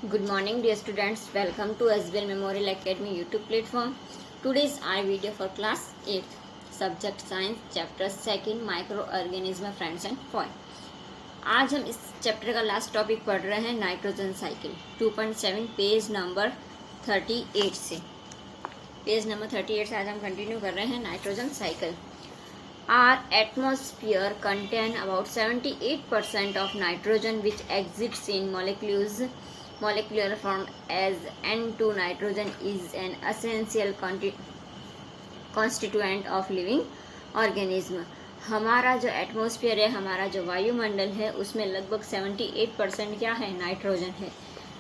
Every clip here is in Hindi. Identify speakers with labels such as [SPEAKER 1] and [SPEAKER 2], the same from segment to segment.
[SPEAKER 1] Good morning dear students, welcome to SBL Memorial Academy YouTube platform. Today's our video for class 8th, subject science, chapter 2 microorganism friends and foil. आज हम इस चैप्टर का लास्ट टॉपिक पढ़ रहे हैं नाइट्रोजन साइकिल 2.7 पेज नंबर 38 से। पेज नंबर 38 से आज हम कंटिन्यू कर रहे हैं nitrogen cycle. Our atmosphere contain about 78% of nitrogen which exists in molecular form as N2. Nitrogen is an essential constituent of living organism. हमारा जो एटमॉस्फेयर है, हमारा जो वायुमंडल है, उसमें लगभग 78% क्या है, नाइट्रोजन है,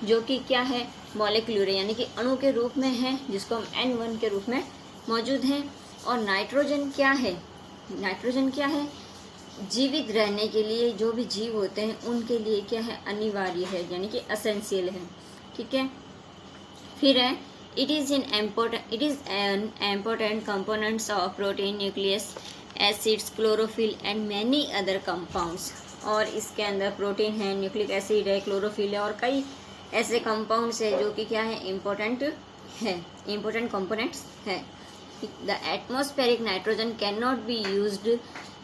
[SPEAKER 1] जो कि क्या है, मॉलिक्यूलर यानी कि अणु के रूप में है, जिसको हम N1 के रूप में मौजूद हैं। और नाइट्रोजन क्या है, नाइट्रोजन क्या है, जीवित रहने के लिए जो भी जीव होते हैं उनके लिए क्या है, अनिवार्य है, यानी कि एसेंशियल है। ठीक है, फिर है it is an important components of protein, nucleus acids, chlorophyll and many other compounds. और इसके अंदर प्रोटीन है, न्यूक्लिक एसिड है, क्लोरोफिल है और कई ऐसे कंपाउंड्स है जो कि क्या है, इम्पोर्टेंट कंपोनेंट्स है। The atmospheric nitrogen cannot be used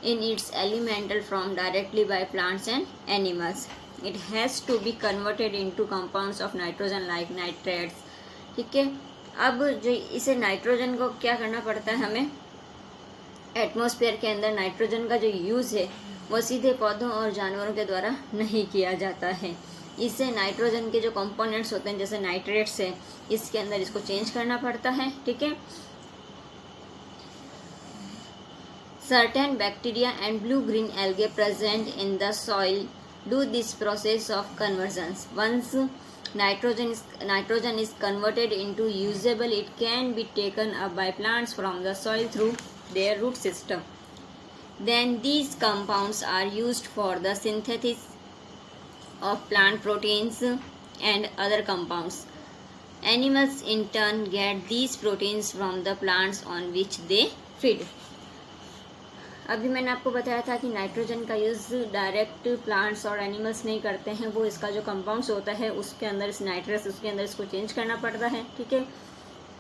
[SPEAKER 1] in its elemental form directly by plants and animals. It has to be converted into compounds of nitrogen like nitrates. ठीक है, अब जो इसे नाइट्रोजन को क्या करना पड़ता है, हमें एटमॉस्फेयर के अंदर नाइट्रोजन का जो यूज़ है वो सीधे पौधों और जानवरों के द्वारा नहीं किया जाता है। इससे नाइट्रोजन के जो कंपोनेंट्स होते हैं जैसे नाइट्रेट्स है, इसके अंदर इसको चेंज करना पड़ता है। ठीक है, certain bacteria and blue-green algae present in the soil do this process of conversions. Once nitrogen is converted into usable, it can be taken up by plants from the soil through their root system. Then these compounds are used for the synthesis of plant proteins and other compounds. Animals in turn get these proteins from the plants on which they feed. अभी मैंने आपको बताया था कि नाइट्रोजन का यूज़ डायरेक्ट प्लांट्स और एनिमल्स नहीं करते हैं, वो इसका जो कंपाउंड्स होता है उसके अंदर इस नाइट्रस, उसके अंदर इसको चेंज करना पड़ता है। ठीक है,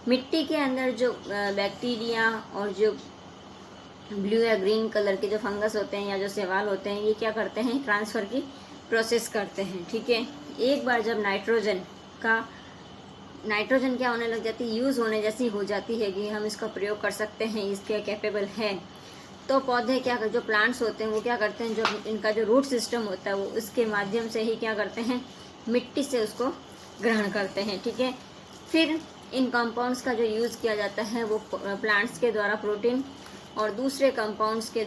[SPEAKER 1] मिट्टी के अंदर जो बैक्टीरिया और जो ब्लू या ग्रीन कलर के जो फंगस होते हैं या जो शैवाल होते हैं, ये क्या करते हैं, ट्रांसफ़र की प्रोसेस करते हैं। ठीक है, एक बार जब नाइट्रोजन क्या होने लग जाती है, यूज़ होने जैसी हो जाती है कि हम इसका प्रयोग कर सकते हैं, इसके कैपेबल है, तो पौधे क्या जो प्लांट्स होते हैं वो क्या करते हैं, जो इनका जो रूट सिस्टम होता है वो उसके माध्यम से ही क्या करते हैं, मिट्टी से उसको ग्रहण करते हैं। ठीक है, फिर इन कंपाउंड्स का जो यूज़ किया जाता है वो प्लांट्स के द्वारा प्रोटीन और दूसरे कंपाउंड्स के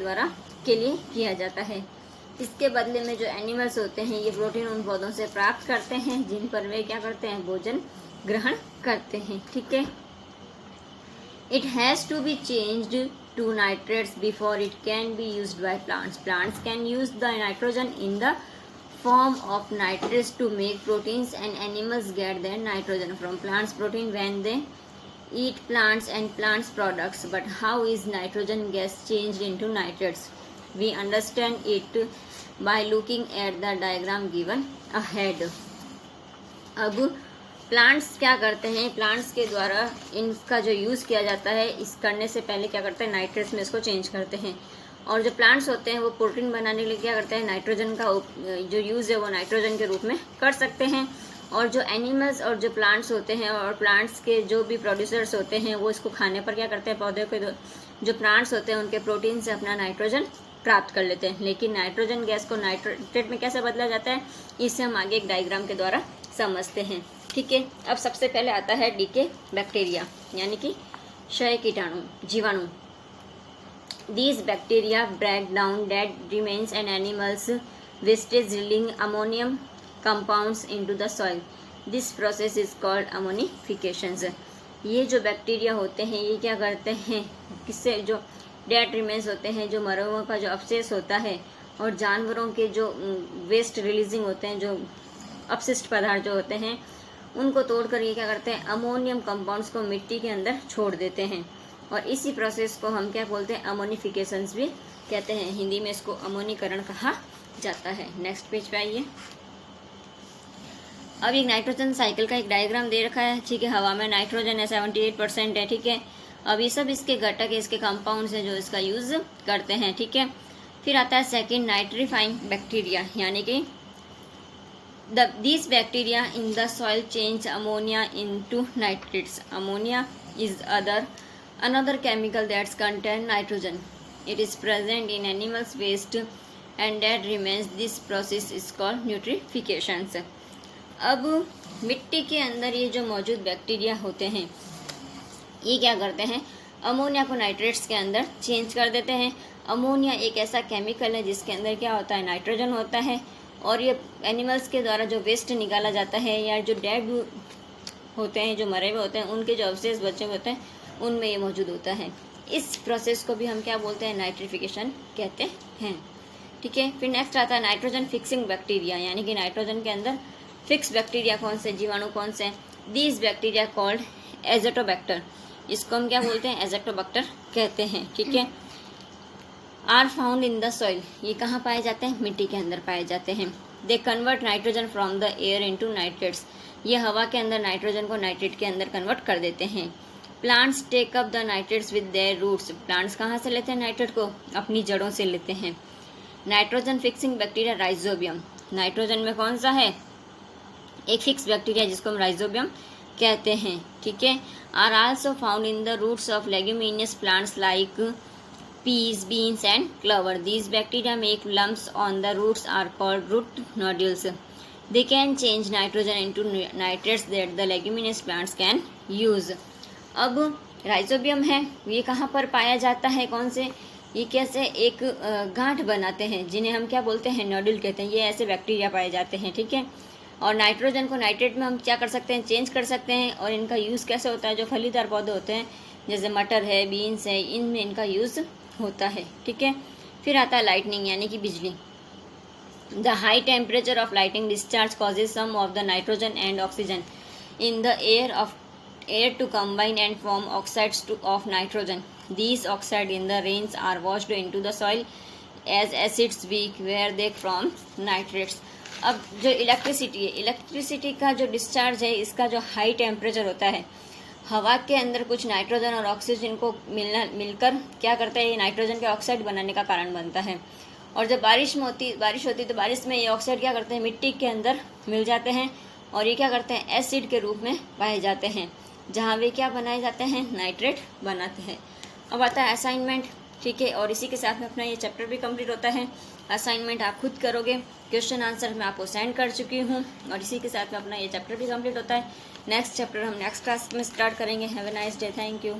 [SPEAKER 1] लिए किया जाता है। इसके बदले में जो एनिमल्स होते हैं ये प्रोटीन उन पौधों से प्राप्त करते हैं जिन पर वे क्या करते हैं, भोजन ग्रहण करते हैं। ठीक है, it has to be changed to nitrates before it can be used by plants. Plants can use the nitrogen in the form of nitrates to make proteins, and animals get their nitrogen from plants protein when they eat plants and plants products. But how is nitrogen gas changed into nitrates? We understand it by looking at the diagram given ahead. अब प्लांट्स क्या करते हैं, प्लांट्स के द्वारा इनका जो यूज़ किया जाता है, इस करने से पहले क्या करते हैं, नाइट्रेट्स में इसको चेंज करते हैं। और जो प्लांट्स होते हैं वो प्रोटीन बनाने के लिए क्या करते हैं, नाइट्रोजन का जो यूज़ है वो नाइट्रोजन के रूप में कर सकते हैं। और जो एनिमल्स और जो प्लांट्स होते हैं और प्लांट्स के जो भी प्रोड्यूसर्स होते हैं वो इसको खाने पर क्या करते हैं, पौधे के जो प्लांट्स होते हैं उनके प्रोटीन से अपना नाइट्रोजन प्राप्त कर लेते हैं। लेकिन नाइट्रोजन गैस को नाइट्रेट में कैसे बदला जाता है, इसे हम आगे एक डायग्राम के द्वारा समझते हैं। ठीक है, अब सबसे पहले आता है डीके बैक्टीरिया यानी कि क्षय कीटाणु, जीवाणु। These bacteria break down dead remains and animals wastage releasing ammonium compounds into the soil. This process is called ammonifications. ये जो बैक्टीरिया होते हैं ये क्या करते हैं, किससे, जो डेड रिमेन्स होते हैं, जो मरे हुओं का जो अवशेष होता है और जानवरों के जो वेस्ट रिलीजिंग होते हैं, जो अपशिष्ट पदार्थ जो होते हैं, उनको तोड़कर ये क्या करते हैं, अमोनियम कंपाउंड्स को मिट्टी के अंदर छोड़ देते हैं। और इसी प्रोसेस को हम क्या बोलते हैं, अमोनिफिकेशंस भी कहते हैं। हिंदी में इसको अमोनीकरण कहा जाता है। नेक्स्ट पेज पे आइए। अब एक नाइट्रोजन साइकिल का एक डायग्राम दे रखा है, ठीक है। हवा में नाइट्रोजन है 78% है, ठीक है। अब ये सब इसके घटक है, इसके कंपाउंड्स हैं जो इसका यूज़ करते हैं, ठीक है। फिर आता है सेकंड, नाइट्रीफाइंग बैक्टीरिया, यानी कि these bacteria in the soil change ammonia into nitrates. Ammonia is another chemical that contains nitrogen. It is present in animals' waste and that remains. This process is called nutrification. अब मिट्टी के अंदर ये जो मौजूद बैक्टीरिया होते हैं ये क्या करते हैं, अमोनिया को नाइट्रेट्स के अंदर चेंज कर देते हैं। अमोनिया एक ऐसा केमिकल है जिसके अंदर क्या होता है, नाइट्रोजन होता है, और ये एनिमल्स के द्वारा जो वेस्ट निकाला जाता है या जो डेड होते हैं, जो मरे हुए होते हैं, उनके जो अवशेष बचे हुए होते हैं उनमें ये मौजूद होता है। इस प्रोसेस को भी हम क्या बोलते हैं, नाइट्रिफिकेशन कहते हैं, ठीक है। फिर नेक्स्ट आता है नाइट्रोजन फिक्सिंग बैक्टीरिया, यानी कि नाइट्रोजन के अंदर फिक्स बैक्टीरिया कौन से, जीवाणु कौन से, दीज बैक्टीरिया कॉल्ड एजोटोबैक्टर, इसको हम क्या बोलते हैं, एजोटोबैक्टर कहते हैं, ठीक है। Are found in the soil, ये कहाँ पाए जाते हैं, मिट्टी के अंदर पाए जाते हैं। They convert nitrogen from the air into nitrates, ये हवा के अंदर नाइट्रोजन को नाइट्रेट के अंदर कन्वर्ट कर देते हैं। Plants take up the nitrates with their roots, plants कहाँ से लेते हैं नाइट्रेट को, अपनी जड़ों से लेते हैं। Nitrogen fixing bacteria rhizobium, nitrogen में कौन सा है, एक फिक्स बैक्टीरिया जिसको हम राइजोबियम कहते हैं, ठीक है। Are also found in the roots of leguminous plants like peas, beans and clover. These bacteria make lumps on the roots are called root nodules. They can change nitrogen into nitrates that the leguminous plants can use. अब राइजोबियम है, ये कहाँ पर पाया जाता है, कौन से, ये कैसे एक गांठ बनाते हैं जिन्हें हम क्या बोलते हैं, नोड्यूल कहते हैं। ये ऐसे बैक्टीरिया पाए जाते हैं, ठीक है। और नाइट्रोजन को नाइट्रेट में हम क्या कर सकते हैं, चेंज कर सकते हैं। और इनका यूज़ कैसे होता है, जो फलीदार पौधे होते हैं जैसे मटर है, बीन्स है, इनमें इनका यूज़ होता है, ठीक है। फिर आता है लाइटनिंग, यानी कि बिजली। The high temperature of lighting discharge causes some of the nitrogen and oxygen in the air to combine and form oxides of nitrogen. These oxide in the rains are washed into the soil as acids weak where they from nitrates. अब जो इलेक्ट्रिसिटी है, इलेक्ट्रिसिटी का जो डिस्चार्ज है, इसका जो हाई टेम्परेचर होता है, हवा के अंदर कुछ नाइट्रोजन और ऑक्सीजन को मिलकर क्या करता है, ये नाइट्रोजन के ऑक्साइड बनाने का कारण बनता है। और जब बारिश होती तो बारिश में ये ऑक्साइड क्या करते हैं, मिट्टी के अंदर मिल जाते हैं और ये क्या करते हैं, एसिड के रूप में पाए जाते हैं, जहाँ वे क्या बनाए जाते हैं, नाइट्रेट बनाते हैं। अब आता है असाइनमेंट, ठीक है। और इसी के साथ में अपना ये चैप्टर भी कंप्लीट होता है। असाइनमेंट आप खुद करोगे, क्वेश्चन आंसर मैं आपको सेंड कर चुकी हूँ, और इसी के साथ में अपना ये चैप्टर भी कंप्लीट होता है। नेक्स्ट चैप्टर हम नेक्स्ट क्लास में स्टार्ट करेंगे। Have a nice day, thank you.